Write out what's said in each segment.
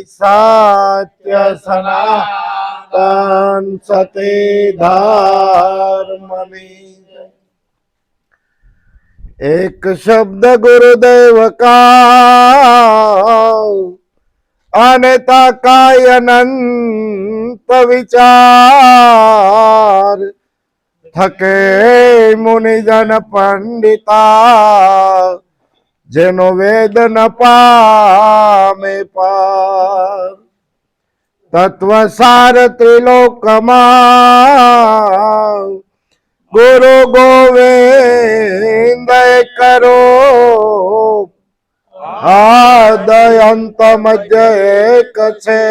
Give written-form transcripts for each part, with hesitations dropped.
સત્ય સનાતન સતી ધર્મની એક શબ્દ ગુરુદેવ કા અનેતા કાય અનંત વિચાર થકે મુનિજન પંડિતા જેનો વેદ ન પામે પાર તત્વ સાર ત્રિલોકમાં ગુરુ ગોવિંદ કરો આદયંત મધ્ય એક છે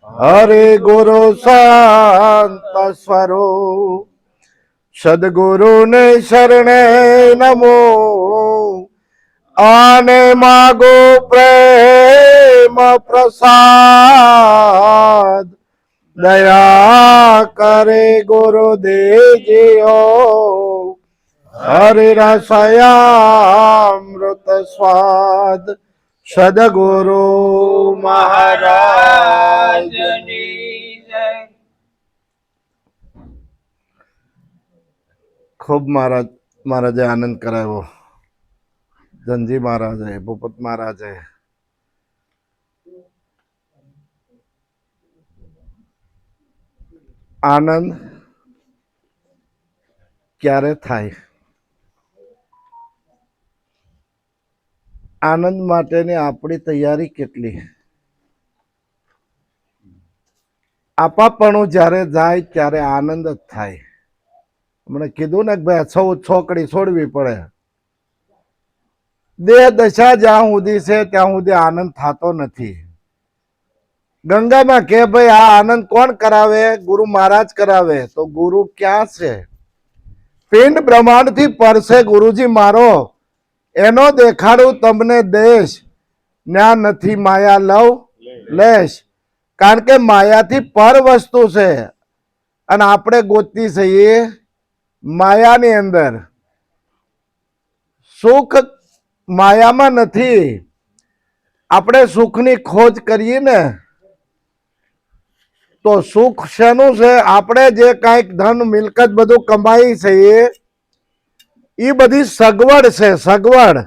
હરે ગુરુ સંત સ્વરૂપ સદગુરુ ને શરણે નમો આને માગો પ્રેમ પ્રસાદ દયા કરે ગુરુદેવજીઓ હરિ રસયામૃત સ્વાદ સદગુરુ મહારાજની જય. ખૂબ મહારાજે આનંદ કરાવ્યો. ધનજી મહારાજે, ભૂપત મહારાજે. આનંદ ક્યારે થાય? આનંદ માટેની આપણી તૈયારી કેટલી? આપાપણું જ્યારે જાય ત્યારે આનંદ જ થાય. હમણાં કીધું ને કે ભાઈ સૌ છોકરી છોડવી પડે. દેહ દશા જ્યાં સુધી છે ત્યાં સુધી આનંદ થતો નથી. ગંગામાં કે ભાઈ આ આનંદ કોણ કરાવે? ગુરુ મહારાજ કરાવે. તો ગુરુ ક્યાં છે? પિંડ બ્રહ્માંડ થી પરસે ગુરુજી મારો એનો દેખાડું તમને દેશ ન્યા નથી માયા લવ લેશ. કારણ કે માયાથી પર વસ્તુ છે અને આપણે ગોતતી છીએ માયાની અંદર. સુખ માયામાં નથી. આપણે સુખની ખોજ કરીએ ને તો સુખ શેનું છે? આપણે જે કાંઈક ધન મિલકત બધું કમાઈ છે એ બધી સગવડ છે. સગવડ.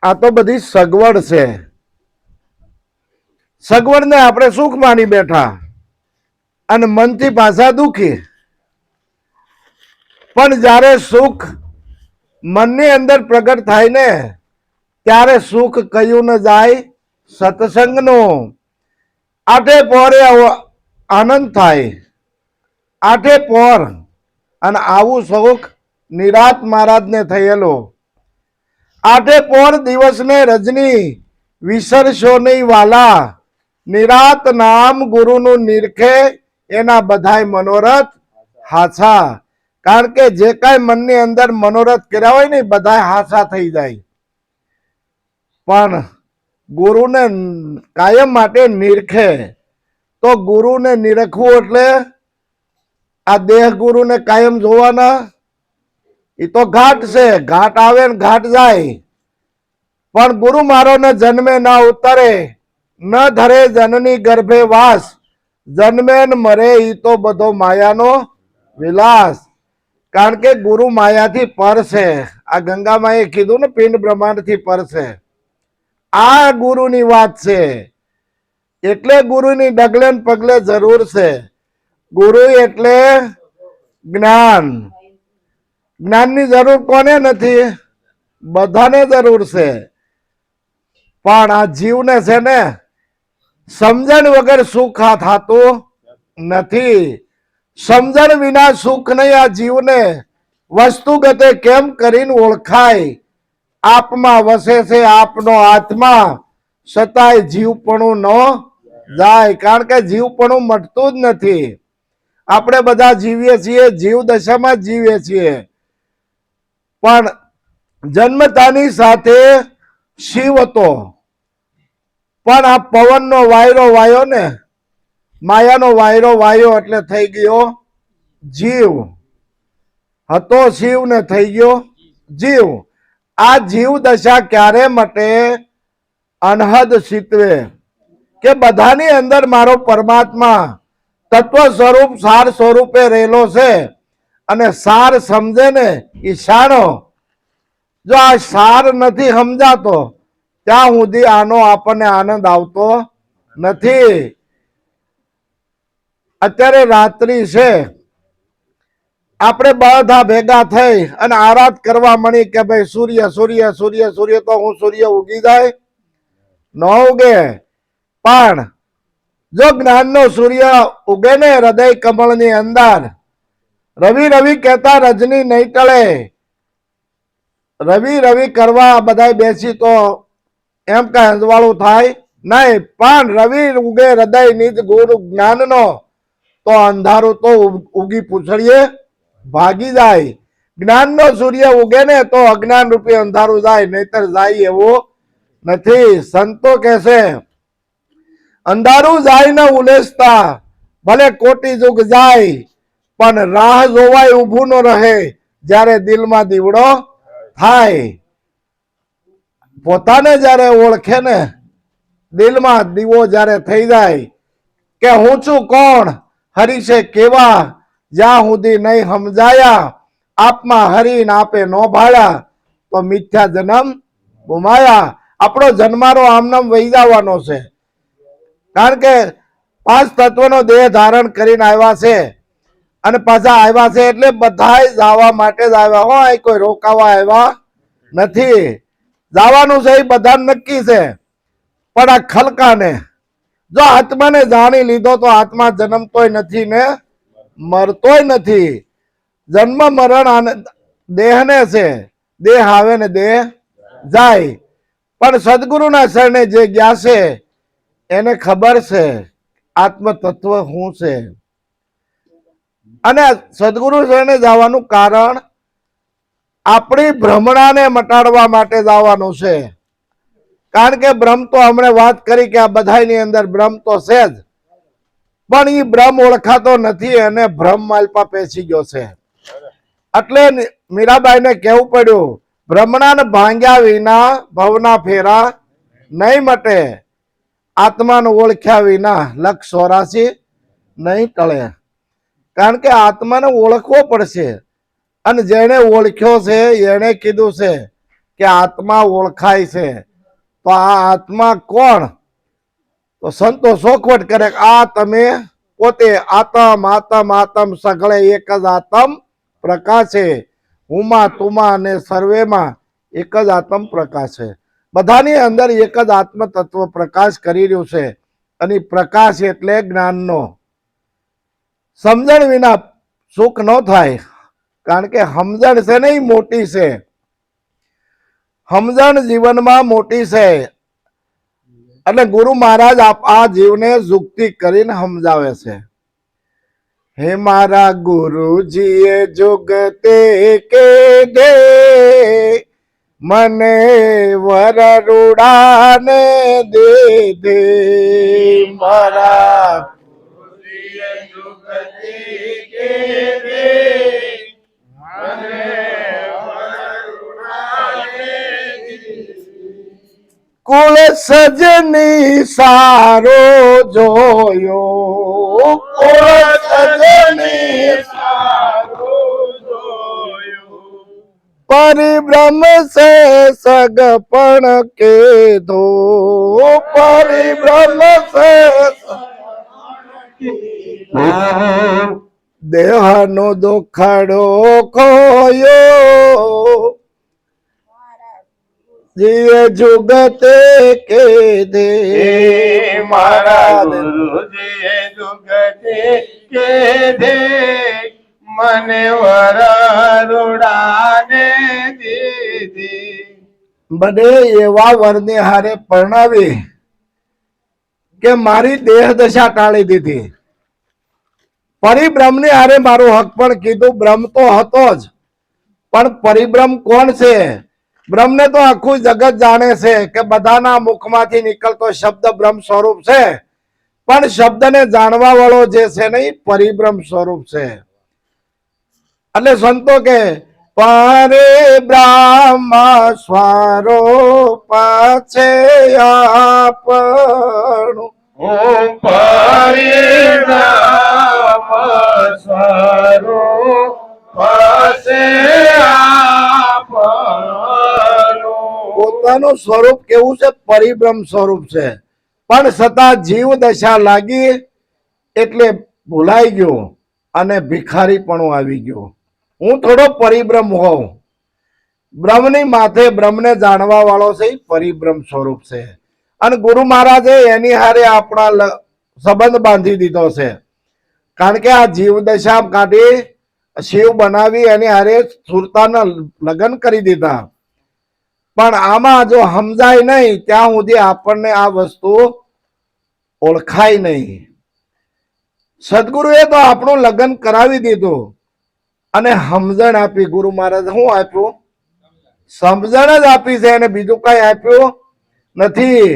આ તો બધી સગવડ છે. સગવડ ને આપણે સુખ માની બેઠા અને મનથી પાછા દુખી. પણ જ્યારે સુખ મનની અંદર પ્રગટ થાય ને ત્યારે સુખ કયું ન જાય સત્સંગનું. આઠે પોરે આનંદ થાય. આઠે પોર. અને આવું સુખ નિરાત મહારાજને થયેલું. આઠે પોર દિવસને રજની વિસરશો નહીં વાલા. નિરાત નામ ગુરુનું નિરખે એના બધાય મનોરથ હાચા. કારણ કે જે કાંઈ મનની અંદર મનોરથ કર્યા હોય ને બધા હાચા થઈ જાય. પણ ગુરુને કાયમ માટે નિરખે. તો ગુરુને નિરખવું એટલે આ દેહ ગુરુને કાયમ જોવાના? એ તો ઘાટ છે. ઘાટ આવે ને ઘાટ જાય. પણ ગુરુ મારો ને જન્મે ના ઉતરે, ન ધરે જનની ગર્ભે વાસ. જન્મે ને મરે ઈ તો બધો માયાનો વિલાસ. કારણ કે ગુરુ માયાથી પર છે. આ ગંગામાએ કીધું ને પિંડ બ્રહ્માંડ થી પર છે. આ ગુરુની વાત છે. એટલે ગુરુની ડગલે ને પગલે જરૂર છે. ગુરુ એટલે જ્ઞાન. જ્ઞાનની જરૂર કોને નથી? બધાને જરૂર છે. પણ આ જીવને છે ને સમજણ વગર સુખ થતું નથી. સમજણ વિના સુખ નહીં. આ જીવને વસ્તુગતે કેમ કરીને ઓળખાય? આપમાં વસે છે આપનો આત્મા, છતાંય જીવપણું ન જાય. કારણ કે જીવપણું મટતું જ નથી. આપણે બધા જીવીએ છીએ, જીવ દશામાં જ જીવીએ છીએ. પણ જન્મતાની સાથે શિવ હતો. પણ આ પવનનો વાયરો વાયો ને, માયાનો વાયરો વાયો એટલે થઈ ગયો જીવ હતો શિવ ને થઈ ગયો જીવ. આ જીવ દશા ક્યારે મટે? અનહદ શીતવે, કે બધાની અંદર મારો પરમાત્મા તત્વ સ્વરૂપ સાર સ્વરૂપે રહેલો છે, અને સાર સમજે ને ઈશાનો. જો આ સાર નથી સમજાતો ત્યાં સુધી આનો આપણને આનંદ આવતો નથી. અત્યારે રાત્રિ છે, આપણે બધા ભેગા થઈ અને આરાધ કરવા મળી કે ભાઈ સૂર્ય સૂર્ય સૂર્ય સૂર્ય, તો હું સૂર્ય ઉગી જાય? ન ઉગે. પણ જો જ્ઞાનનો સૂર્ય ઉગે ને હૃદય કમળની અંદર, રવિ રવિ કહેતા રજની નહીં ટળે. રવિ રવિ કરવા બધા બેસી તો એમ કઈ અંજવાળું થાય નહીં, પણ રવિ ઉગે હૃદય નિજ ગુરુ જ્ઞાનનો, તો અંધારું તો ઉગી પૂછડીએ ભાગી જાય. જ્ઞાનનો સૂર્ય ઉગે ને તો અજ્ઞાન રૂપી અંધારું જાય, નહીતર જાય એવું નથી. સંતો કહેશે અંધારું જાય ને ઉલેસતા, ભલે કોટી યુગ જાય પણ રાહ જોવાય ઊભું ન રહે, જ્યારે દિલમાં દીવડો થાય. પોતાને જ્યારે ઓળખે ને, દિલમાં દીવો જ્યારે થઈ જાય કે હું છું કોણ, હરી છે કેવા, જ્યાં સુધી નહીં સમજાયા, આપમાં હરીને આપે નો ભાળ્યા, તો મિથ્યા જન્મ ગુમાયા. આપણો જન્મારો આમનામ વહી જવાનો છે, કારણ કે 5 તત્વનો દેહ ધારણ કરીને આવ્યા છે, અને પાછા આવ્યા છે એટલે બધા જવા માટે જ આવ્યા હોય, કોઈ રોકાવા આવ્યા નથી. જવાનું છે એ બધા નક્કી છે, પણ આ ખલકાને જો આત્માને જાણી લીધો તો આત્મા જન્મતોય નથી ને મરતોય નથી. જન્મ મરણ દેહને છે, દેહ આવે ને દેહ જાય. પણ સદગુરુના શરણે જે ગયા છે એને ખબર છે આત્મ તત્વ શું છે. અને સદગુરુ શરણે જવાનું કારણ આપણી ભ્રમણાને મટાડવા માટે જવાનું છે. કારણ કે બ્રહ્મ તો હમણે વાત કરી કે આ બધાની અંદર બ્રહ્મ તો છે જ, પણ એ બ્રહ્મ ઓળખાતો નથી, અને ભ્રમ માલપા પેસી ગયો છે. એટલે મીરાબાઈને કહેવું પડ્યું, ભ્રમણાને ભાંગ્યા વિના ભવના ફેરા નહીં મટે, આત્માને ઓળખ્યા વિના લક્ષ 84 નહીં ટળે. કારણ કે આત્માને ઓળખવો પડશે, અને જેને ઓળખ્યો છે એને કીધું છે કે આત્મા ઓળખાય છે. તો આ આત્મા કોણ? તો સંતો શોખવટ કરે, આ તમે પોતે આતમ આતમ આતમ સગળે એક જ આતમ પ્રકાશ છે. હુમાં તુમાં અને સર્વેમાં એક જ આત્મ પ્રકાશ છે. બધાની અંદર એક જ આત્મ તત્વ પ્રકાશ કરી રહ્યું છે, અને પ્રકાશ એટલે જ્ઞાનનો. સમજણ વિના સુખ ન થાય, કારણ કે સમજણ છે ને એ મોટી છે. સમજણ જીવનમાં મોટી છે. એટલે ગુરુ મહારાજ આ જીવને યુક્તિ કરીને સમજાવે છે. હે મારા ગુરુજીએ જુગતે કે દે, મને વરરુડાને દે દે. મારા ગુરુજીએ જુગતે કે દે, મને વરરુડાને દે. કુળ સજની સારો જોયો, કુળ સજની સારો જોયો, પરિભ્રમ સે સગપણ કે ધો, પરિભ્રમ સે દેહનો દુખડો ખોયો, જીએ જુગતે કે દે. મારા ગુરુજીએ જુગતે કે દે, મને વરરુડાને દીધી. મને એવા વરને હારે પરણાવી કે મારી દેહ દશા ટાળી દીધી. પરિભ્રમની હારે મારું હક પણ કીધું. બ્રહ્મ તો હતો જ, પણ પરિભ્રમ કોણ છે? બ્રહ્મને તો આખું જગત જાણે છે કે બધાના મુખમાંથી નીકળતો શબ્દ બ્રહ્મ સ્વરૂપ છે, પણ શબ્દને જાણવા વાળો જે છે ને એ પરિભ્રમ સ્વરૂપ છે. એટલે સંતો કે પરે બ્રહ્મ સ્વરૂપ છે આપણું, હું પરિણામ સ્વરૂપ પાસે આપણું. પોતાનું સ્વરૂપ કેવું છે? પરિબ્રહ્મ સ્વરૂપ છે, પણ છતાં જીવ દશા લાગી એટલે ભૂલાઈ ગયો અને ભિખારીપણું આવી ગયો. હું થોડો પરિબ્રહ્મ હોઉં, બ્રહ્મની માથે બ્રહ્મને જાણવા વાળો છે એ પરિબ્રહ્મ સ્વરૂપ છે. અને ગુરુ મહારાજે એની હારે આપણા સંબંધ બાંધી દીધો છે. કારણ કે આ જીવ દશા કાઢી શિવ બનાવી એની હારે સુરતાના લગ્ન કરી દીધા. પણ આમાં જો સમજાય નહીં ત્યાં સુધી આપણને આ વસ્તુ ઓળખાય નહીં. સદગુરુએ તો આપણું લગ્ન કરાવી દીધું અને સમજણ આપી. ગુરુ મહારાજ શું આપ્યું? સમજણ જ આપી છે, એને બીજું કઈ આપ્યું નથી.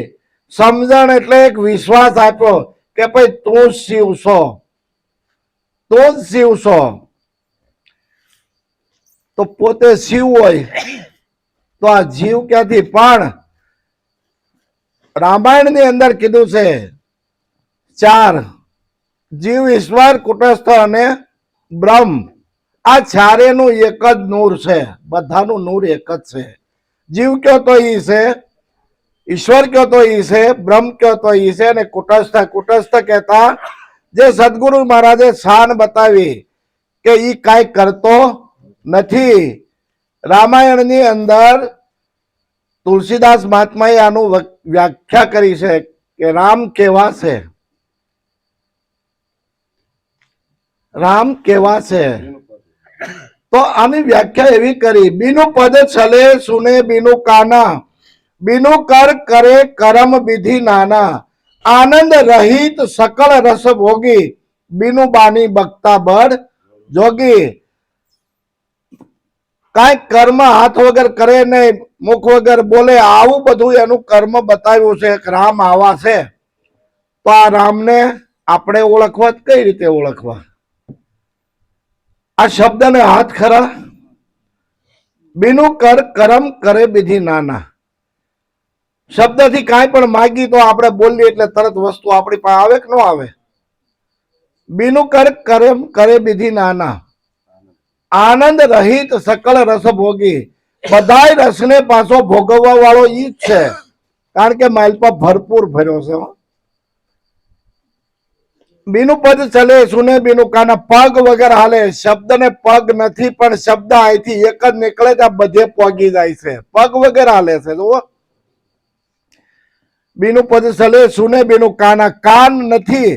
સમજણ એટલે એક વિશ્વાસ આપ્યો કે ભાઈ તું જ શિવ છો, તું જ શિવ છો. તો પોતે શિવ હોય તો આ જીવ ક્યાંથી? પણ રામાયણ ની અંદર કીધું છે ચાર જીવ, ઈશ્વર, કુટસ્થ અને બ્રહ્મ. આ ચારેનું એક જ નૂર છે, બધાનું નૂર એક જ છે. જીવ કયો તો ઈ છે, ઈશ્વર કયો તો ઈ છે, બ્રહ્મ કયો તો ઈ છે, અને કુટસ્થ. કુટસ્થ કહેતા જે સદગુરુ મહારાજે શાન બતાવી કે ઈ કાંઈ કરતો નથી. રામાયણની અંદર તુલસીદાસ મહાત્માએ આનું વ્યાખ્યા કરી છે કે રામ કેવા છે, રામ કેવા છે. તો આની વ્યાખ્યા એવી કરી, બીનું પદ છલે સુને બીનું કાના, બીનું કર કરે કરમ વિધિ નાના, આનંદ રહિત સકળ રસ ભોગી, બીનું બાની બખતા બળ જોગી. કાંઈક કર્મ હાથ વગર કરે નહીં, મુખ વગર બોલે, આવું બધું એનું કર્મ બતાવ્યું છે. રામ આવા છે. તો આ રામને આપણે ઓળખવા કઈ રીતે ઓળખવા? આ શબ્દને હાથ ખરા. બીનું કર કરમ કરે વિધિ નાના. શબ્દથી કાંઈ પણ માગી તો આપણે બોલીએ એટલે તરત વસ્તુ આપણી પાસે આવે કે ન આવે? બીનું કર કરમ કરે વિધિ નાના, આનંદ રહિત સકળ રસ ભોગી. બધાય રસને પાછો ભોગવવા વાળો ઈ જ છે, કારણ કે માલપા ભરપૂર ભર્યો છે. બીનું પદ ચલે સુને બીનું કાના, પગ વગર હાલે. શબ્દ ને પગ નથી, પણ શબ્દ અહીંથી એક જ નીકળે ત્યાં બધે પોગી જાય છે. પગ વગર હાલે છે. જુઓ, બીનું પદ ચલે સુને બીનું કાના, કાન નથી,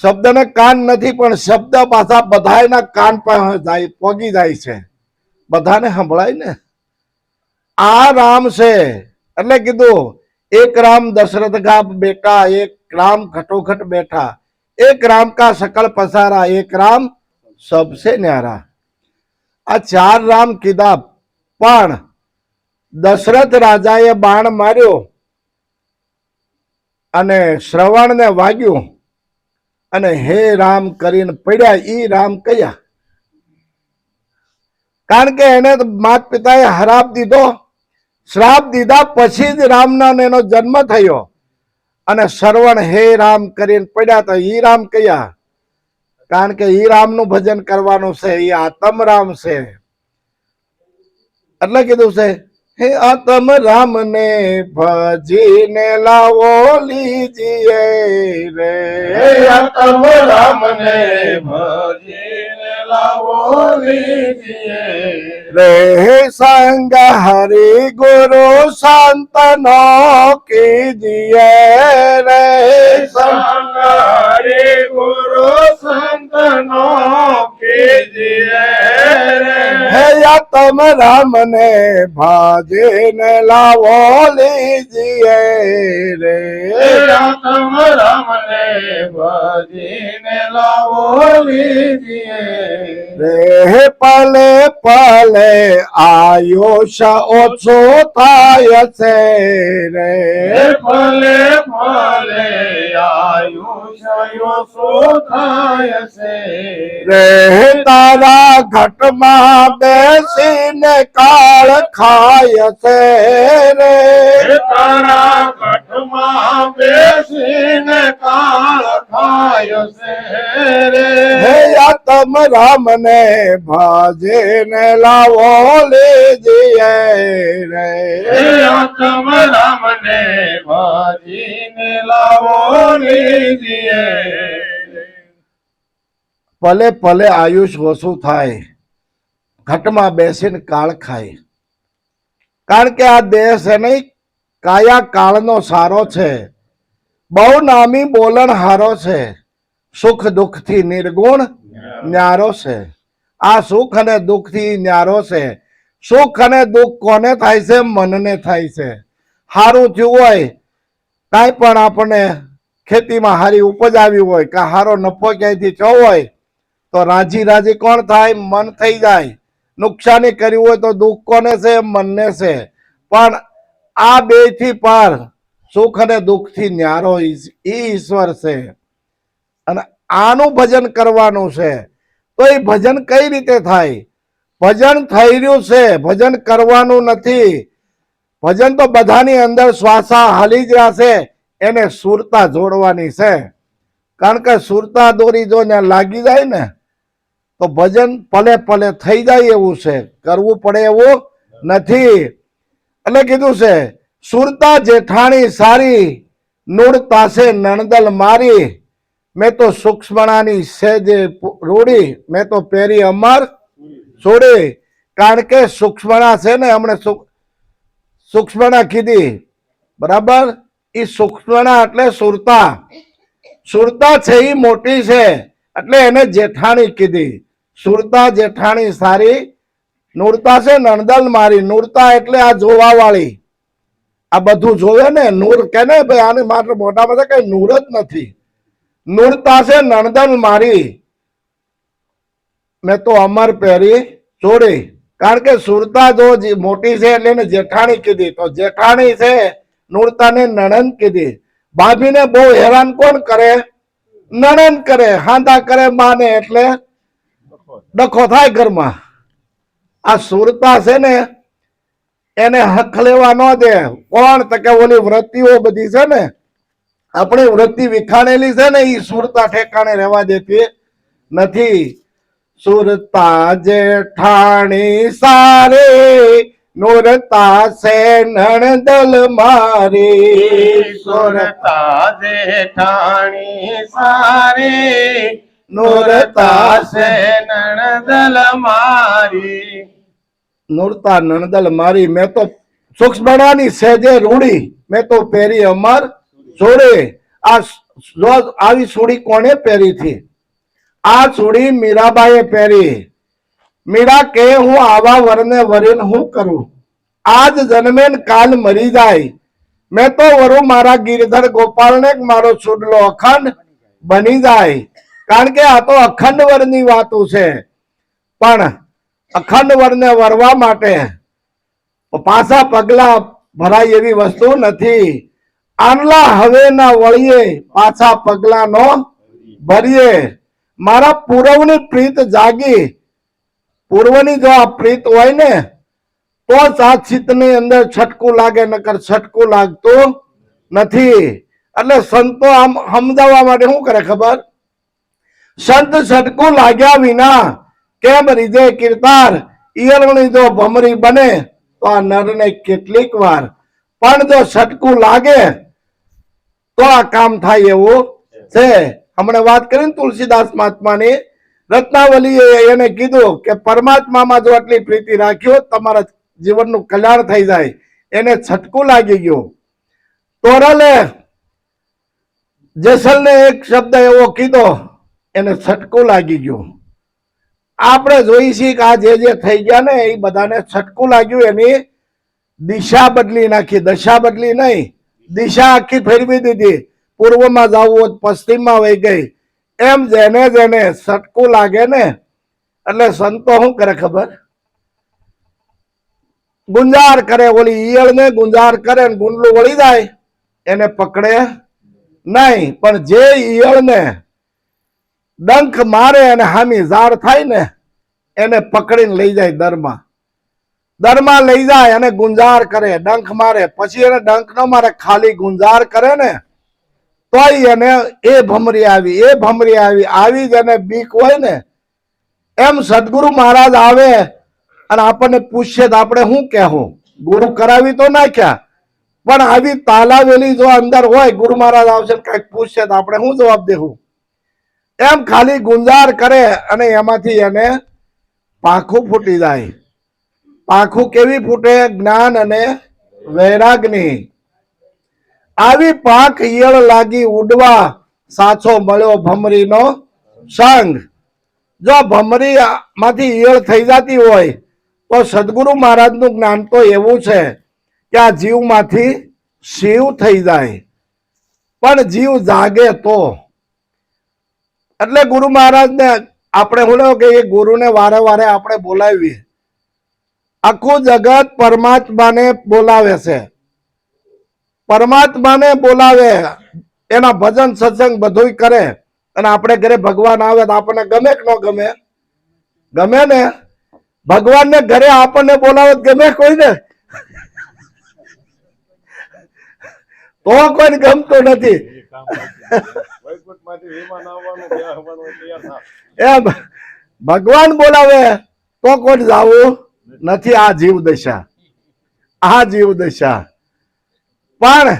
શબ્દને કાન નથી, પણ શબ્દ પાછા બધાયના કાન પાસે જાય, પોગી જાય છે, બધાને સંભળાય ને. આ રામ છે. એટલે કીધું એક રામ દશરથ કા બેટા, એક રામ ઘટોઘટ બેઠા, એક રામ કા सकल पसारा, एक राम सबसे न्यारा. આ ચાર રામ કીધા, પણ દશરથ રાજાએ બાણ માર્યો અને શ્રવણને વાગ્યું અને હે રામ કરીને પડ્યા. ઈ રામ કયા? કારણ કે એને માત પિતાએ હરાપ દીધો, શ્રાપ દીધા, પછી જ રામના એનો જન્મ થયો. અને શ્રવણ હે રામ કરીને પડ્યા. તો ઈ રામ કયા? કારણ કે ઈ રામનું ભજન કરવાનું છે, એ આત્મ રામ છે. એટલે કીધું છે હે આત્મ રામ ને ભજીને લાવો લીજીએ રે, આત્મ રામ ને ભજીને લાવો લીજીએ રે, સંગ હરિ ગુરુ સંતનો કીજીએ રે, સંગ હરિ ગુરુ સંતનો કીજીએ રે. હે આત્મ રામ ને ભજીને લાવો લીજીએ રે, આત્મ રામ ને ભજીને લાવો લીજીએ રે, પલે પલે આયુષ ઓછો થાય છે રે, ભલે ભલે આયુષ્ય ઓછો થાય છે રે, તારા ઘટ કઠમાં બેસીને કાળ ખાય છે રે. તારા કઠમાં બેસીને કાળ ખાય છે રે. હે આતમ રામને ભાજીને લાવો લીજીએ રે. આતમ રામને ભાજીને લાવો લીજીએ. પલે પલે આયુષ ઓછું થાય, ઘટમાં બેસીને કાળ ખાય. કારણ કે આ દેહ છે નહીં, કાયા કાળનો સારો છે, બહુ નામી બોલણ હારો છે, સુખ દુઃખ થી નિર્ગુણ ન્યારો છે. આ સુખ અને દુઃખ થી ન્યારો છે. સુખ અને દુઃખ કોને થાય છે? મનને થાય છે. હારું થયું હોય, કાંઈ પણ આપણને ખેતીમાં હારી ઉપજ આવી હોય કે હારો નફો ક્યાંયથી થયો હોય તો રાજી રાજી કોણ થાય? મન થઈ જાય. નુકસાની કરી હોય તો દુઃખ કોને છે? મનને છે. પણ આ બે થી પાર સુખ અને દુઃખ થી ન્યારો ઈશ્વર છે. અને આનું ભજન કરવાનું છે. તો એ ભજન કઈ રીતે થાય? ભજન થઈ રહ્યું છે, ભજન કરવાનું નથી. ભજન તો બધાની અંદર શ્વાસા હાલી જ રહ્યા છે, એને સુરતા જોડવાની છે. કારણ કે સુરતા દોરી જો ને લાગી જાય ને તો ભજન પલે પલે થઈ જાય એવું છે, કરવું પડે એવું નથી. એટલે કીધું છે સુરતા જેઠાણી સારી, નૂરતા છે નણદલ મારી. મેં તો સૂક્ષ્મણાની સેજે રૂડી, મેં તો પેરી અમર છોડી. કારણ કે સૂક્ષ્મણા છે ને, હમણે સૂક્ષ્મણા કીધી બરાબર. એ સૂક્ષ્મણા એટલે સુરતા. સુરતા છે એ મોટી છે એટલે એને જેઠાણી કીધી. સુરતા જેઠાણી સારી, નૂરતા છે નણદલ મારી. નૂરતા એટલે આ જોવા વાળી, આ બધું જોવે ને નૂર કે ને ભાઈ, આને માત્ર મોટામાં કઈ નૂર જ નથી. નૂરતા છે નણદલ મારી, મેં તો અમર પહેરી ચોરી. કારણ કે સુરતા જો મોટી છે એટલે એને જેઠાણી કીધી. તો જેઠાણી છે નૂરતાને નણંદ કીધી. ભાભીને બહુ હેરાન કોણ કરે? નણંદ કરે. હાંધા કરે માને એટલે ડખો થાય ઘરમાં. આ સુરતા છે ને એને હક લેવા ન દે. કોણ? તો કે ઓલી વૃત્તિઓ બધી છે ને, આપણી વૃત્તિ વિખાણેલી છે ને, એ સુરતા ઠેકાણે રહેવા દેતી નથી. સુરતા જેઠાણી સારે, નૂરતા છે નણદલ મારી. સુરતા જેઠાણી સારી, નૂરતા છે નણદલ મારી. નૂરતા નણદલ મારી, મેં તો સૂક્ષ્મણાની સેજે રૂડી, મેં તો પહેરી અમર છોડી. આ આવી છોડી કોને પહેરી હતી? આ છોડી મીરાબાઈએ પહેરી. મીરા કે હું આવા વરને વરીને હું કરું? આજ જન્મે ને કાલ મરી જાય. મેં તો વરું મારા ગિરધર ગોપાલને મારો છુડલો અખંડ બની જાય. કારણ કે આ તો અખંડ વરની વાતો છે. પણ અખંડ વરને વરવા માટે પાછા પગલા ભરાય એવી વસ્તુ નથી. આનલા હવે ના વળીએ, પાછા પગલા નો ભરીએ. મારા પૂર્વની પ્રીત જાગી. પૂર્વની જો આ પ્રીત હોય ને તો જ આ ચિત્તની અંદર છટકું લાગે, નકર છટકું લાગતું નથી. એટલે સંતો આમ સમજાવવા માટે શું કરે ખબર? સંત છટકું લાગ્યા વિના કેમ રીજે કીર્તાર? ઈયળની જો ભમરી બને તો આ નરને કેટલીક વાર, પણ જો છટકું લાગે તો આ કામ થાય એવું છે. હમણાં વાત કરી ને તુલસીદાસ મહાત્માની, રત્નાવલીએ એને કીધું કે પરમાત્મામાં જો આટલી પ્રીતિ રાખ્યો તમારા જીવનનું કલ્યાણ થઈ જાય. એને છટકું લાગી ગયું. તોરલે જેસલને એક શબ્દ એવો કીધો, એને છટકું લાગી ગયું. આપણે જોઈ છીએ કે આ જે થઈ ગયા ને એ બધાને છટકું લાગ્યું. એની દિશા બદલી નાખી. દશા બદલી નહીં, દિશા આખી ફેરવી દીધી. પૂર્વમાં જવું હોય પશ્ચિમમાં વહી ગઈ. એમ જેને જેને છટકું લાગે ને એટલે સંતો શું કરે ખબર? ગુંજાર કરે. ઓલી ઈયળ ને ગુંજાર કરે ને ગુંડલું વળી જાય, એને પકડે નહીં. પણ જે ઈયળ ને ડંખ મારે અને હામી ઝાડ થાય ને એને પકડીને લઈ જાય દરમાં. દરમાં લઈ જાય અને ગુંજાર કરે, ડંખ મારે. પછી એને ડંખ ન મારે, ખાલી ગુંજાર કરે ને તોય એને એ ભમરી આવી જ એને બીક હોય ને. એમ સદગુરુ મહારાજ આવે અને આપણને પૂછશે તો આપણે શું કહેવું? ગુરુ કરાવી તો નાખ્યા, પણ આવી તાલાવેલી જો અંદર હોય, ગુરુ મહારાજ આવશે કઈક પૂછશે તો આપણે શું જવાબ દેવું? એમ ખાલી ગુંજાર કરે અને એમાંથી એને પાંખું ફૂટી જાય. પાંખું કેવી ફૂટે? જ્ઞાન અને વૈરાગની. આવી પાંખ ઈયળ લાગી ઉડવા, સાચો મળ્યો ભમરીનો સંગ. જો ભમરી માંથી ઈયળ થઈ જતી હોય તો સદગુરુ મહારાજનું જ્ઞાન તો એવું છે કે આ જીવમાંથી શિવ થઈ જાય. પણ જીવ જાગે તો. એટલે ગુરુ મહારાજને આપણે શું કે એ ગુરુને વારે વારે આપણે બોલાવીએ. આખું જગત પરમાત્માને બોલાવે છે, પરમાત્માને બોલાવે, એના ભજન સત્સંગ બધું કરે. અને આપણે ઘરે ભગવાન આવે તો આપણને ગમે કે ન ગમે? ગમે ને. ભગવાનને ઘરે આપણને બોલાવે ગમે કોઈને? તો કોઈ ગમતો નથી. એમ ભગવાન બોલાવે તો કોઈ જવું નથી. આ જીવ દશા, આ જીવ દશા. પણ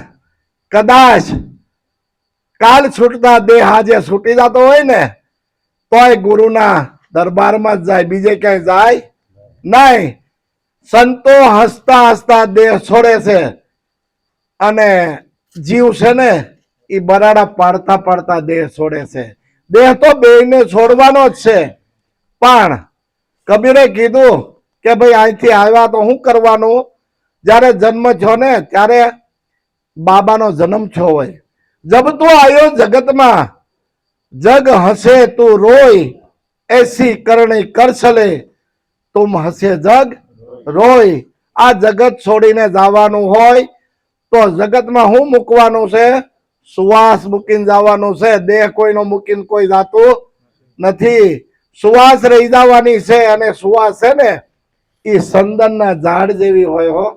કદાચ કાલ છૂટતા દેહ આજે છૂટી જતો હોય ને તોય ગુરુના દરબારમાં જ જાય, બીજે ક્યાંય જાય નહીં. સંતો હસતા હસતા દેહ છોડે છે અને જીવ છે ને એ બરાડા પાડતા પાડતા દેહ છોડે છે. દેહ તો બેયને છોડવાનો જ છે. પણ કબીરે કીધું કે ભાઈ અહીંથી આવ્યા તો શું કરવાનું? જ્યારે જન્મ થયો ને ત્યારે બાબાનો જન્મ થયો હોય. જબ તું આવ્યો જગતમાં, જગ હસે તું રોય, એસી કરણી કરછલે, તુમ હસે જગ રોય. આ જગત છોડીને જવાનું હોય તો જગતમાં શું મૂકવાનું છે? સુવાસ મૂકીને જવાનું છે. દેહ કોઈનો મૂકીને કોઈ જાતું નથી. સુવાસ રહી જવાની છે. અને સુવાસ છે ને એ સંદનના ઝાડ જેવી હોય હો.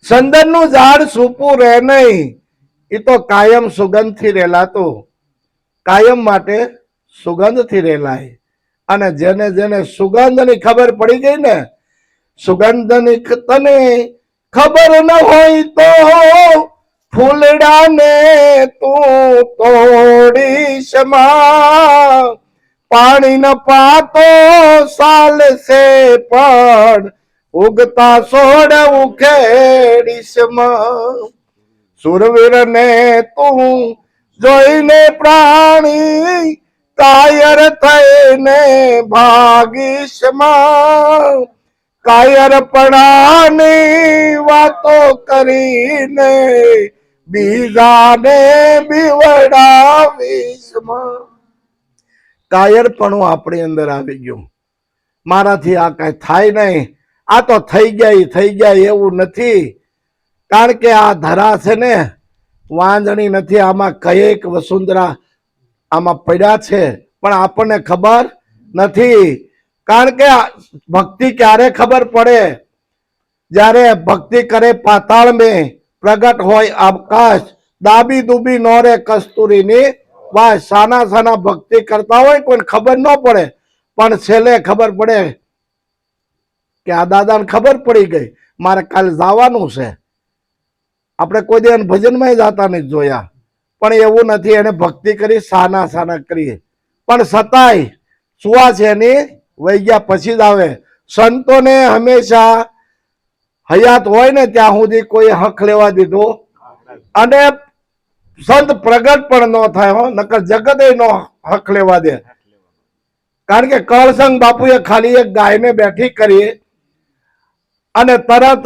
સંદનનું ઝાડ સૂકું રહે નહીં, એ તો કાયમ સુગંધથી રેલાતું. કાયમ માટે સુગંધથી રેલાય. અને જેને જેને સુગંધની ખબર પડી ગઈ ને, સુગંધની તને ખબર ન હોય તો ફૂલડાને તું તોડીશ માં. પાણી ન પાતો સાલસે પણ ઉગતા સોડ ઉખેડીશ માં. સુરવીર ને તું જોઈને પ્રાણી કાયર થઈને ભાગીશ માં. કાયર પડાની વાતો કરીને બીજાને બીવડાવીશ માં. કાયરપણું આપણી અંદર આવી ગયું. મારાથી આ કઈ થાય નહીં, આ તો થઈ ગયા એવું નથી. કારણ કે આ ધરા છે ને વાંજણી નથી. આમાં કયેક વસુંધરા આમાં પડ્યા છે પણ આપણને ખબર નથી. કારણ કે ભક્તિ ક્યારે ખબર પડે? જ્યારે ભક્તિ કરે પાતાળ મેં, પ્રગટ હોય આકાશ, દાબી દુબી નોરે કસ્તુરીની વાસ. સાના સાના ભક્તિ કરતા હોય કોઈને ખબર ન પડે, પણ છેલ્લે ખબર પડે કે આ દાદાને ખબર પડી ગઈ મારે કાલે જવાનું છે. આપણે કોઈ દિવસ ભજનમાં જતા નથી જોયા, પણ એવું નથી. એને ભક્તિ કરી, સાના સાના કરીએ, પણ છતાંય સુવા છે એની વહી ગયા પછી જ આવે. સંતોને હંમેશા હયાત હોય ને ત્યાં સુધી કોઈ હક લેવા દીધો. અને સંત પ્રગટ પણ ન થાય હો, નકર જગત નો હક લેવા દે. કારણ કે કળસંગ બાપુએ ખાલી એક ગાયને બેઠી કરી અને તરત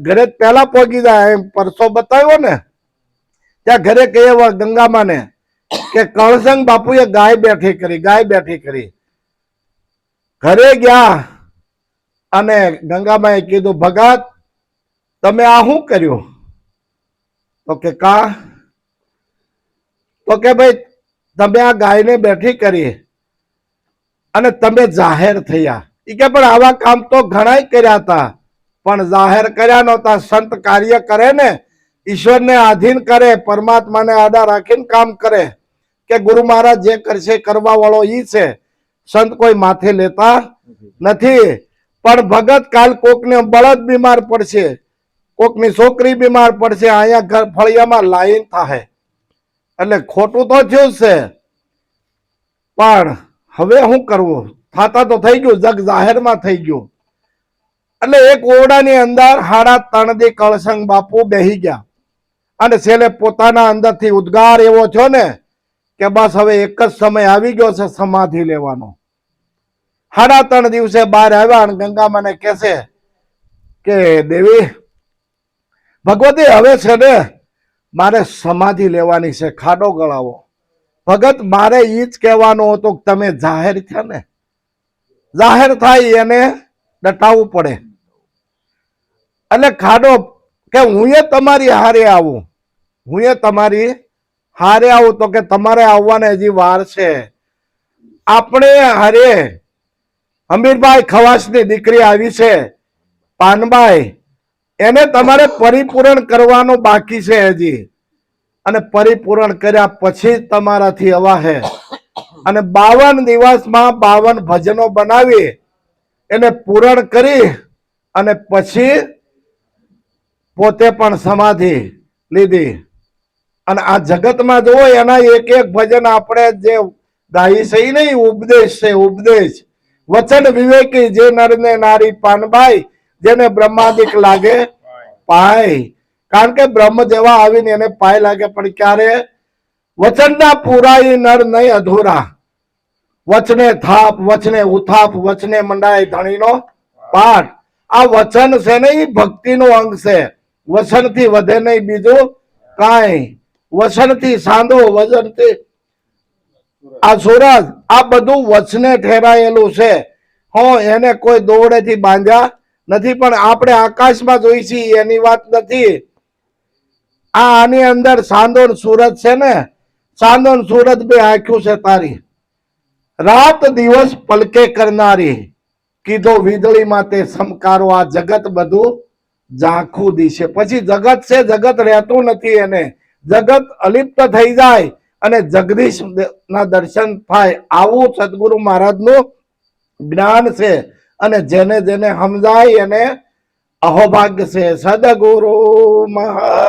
ઘરે પહેલા પહોંચી જાય. પરસો બતાવ્યો ને ત્યાં ઘરે કહે ગંગામાં ને કે કળસંગ બાપુએ ગાય બેઠી કરી. ઘરે ગયા અને ગંગામાએ કીધું ભગત તમે આ શું કર્યું? તો કે કા? તો કે ભાઈ તમે આ ગાયને બેઠી કરી અને તમે જાહેર થયા. એ કે પણ આવા કામ તો ઘણાય કર્યા હતા, પણ જાહેર કર્યા નહોતા. સંત કાર્ય કરે ને, ઈશ્વરને આધીન કરે, પરમાત્માને આડા રાખીને કામ કરે, કે ગુરુ મહારાજ જે કરશે કરવા વાળો ઈ છે. સંત કોઈ માથે લેતા નથી. પણ ભગત કાલ કોકને બળદ બીમાર પડશે, કોકની છોકરી બીમાર પડશે, અહીંયા ઘર ફળિયામાં લાઈન થાય, એટલે ખોટું તો થયું છે. પણ હવે શું કરવું? થાતા તો થઈ ગયું, જગ જાહેરમાં થઈ ગયું. એટલે એક ઓરડાની અંદર 3.5 દી કળસંગ બાપુ બેહી ગયા, અને છેલ્લે પોતાના અંદરથી ઉદ્ગાર એવો થયો ને કે બસ હવે એક જ સમય આવી ગયો છે સમાધિ લેવાનો. 3.5 દિવસે બહાર આવ્યા અને ગંગામાને કહેશે કે દેવી ભગવતી હવે છે ને મારે સમાધિ લેવાની છે, ખાડો ગળાવો. ભગત મારે ઈ જ કહેવાનું હતું કે તમે જાહેર થયા ને, જાહેર થાય એને દટાવવું પડે. એટલે ખાડો કે હું એ તમારી હારે આવું, હું એ તમારી હારે આવું. તો કે તમારે આવવાને હજી વાર છે. આપણે હારે હમીરભાઈ ખવાસની દીકરી આવી છે પાનબાઈ, એને તમારે પરિપૂર્ણ કરવાનું બાકી છે હજી, અને પરિપૂર્ણ કર્યા પછી તમારાથી અવાહે. અને 52 દિવસમાં 52 ભજનો બનાવી એને પૂરણ કરી અને પછી પોતે પણ સમાધિ લીધી. અને આ જગતમાં જુઓ એના એક એક ભજન આપણે જે ગાઈ છે નહીં, ઉપદેશ છે, ઉપદેશ. વચન વિવેકી જે નર ને નારી પાનબાઈ, જેને બ્રહ્માદિક લાગે પાય. કારણ કે બ્રહ્મ જેવા આવીને એને પાય લાગે, પણ ક્યારે? વચનના પૂરાઈ નર નહીં અધૂરા. વચને થાપ, વચને ઉથાપ, વચને મંડાય ધણીનો પાઠ. આ વચન છે ને એ ભક્તિનું અંગ છે. વચનથી વધે નહીં બીજું કાંઈ. વચનથી સાંધો, વચનથી આ સૂરજ, આ બધું વચને ઠેરાયેલું છે. હો, એને કોઈ દોરડેથી બાંધ્યા નથી. પણ આપણે આકાશમાં જોઈ છીએ એની વાત નથી. આની અંદર સાંધો સૂરજ છે ને, સાંધો સૂરજ બે આંખ્યું છે તારી, રાત દિવસ પલકે કરનારી, કીધો વીજળી માં તે સમકારો. આ જગત બધું ઝાંખું દિશે. પછી જગત છે, જગત રહેતું નથી. એને જગત અલિપ્ત થઈ જાય અને જગદીશ ના દર્શન થાય. આવું સદગુરુ મહારાજનું જ્ઞાન છે. અને જેને જેને સમજાય એને અહોભાગ્ય છે. સદગુરુ મહારાજ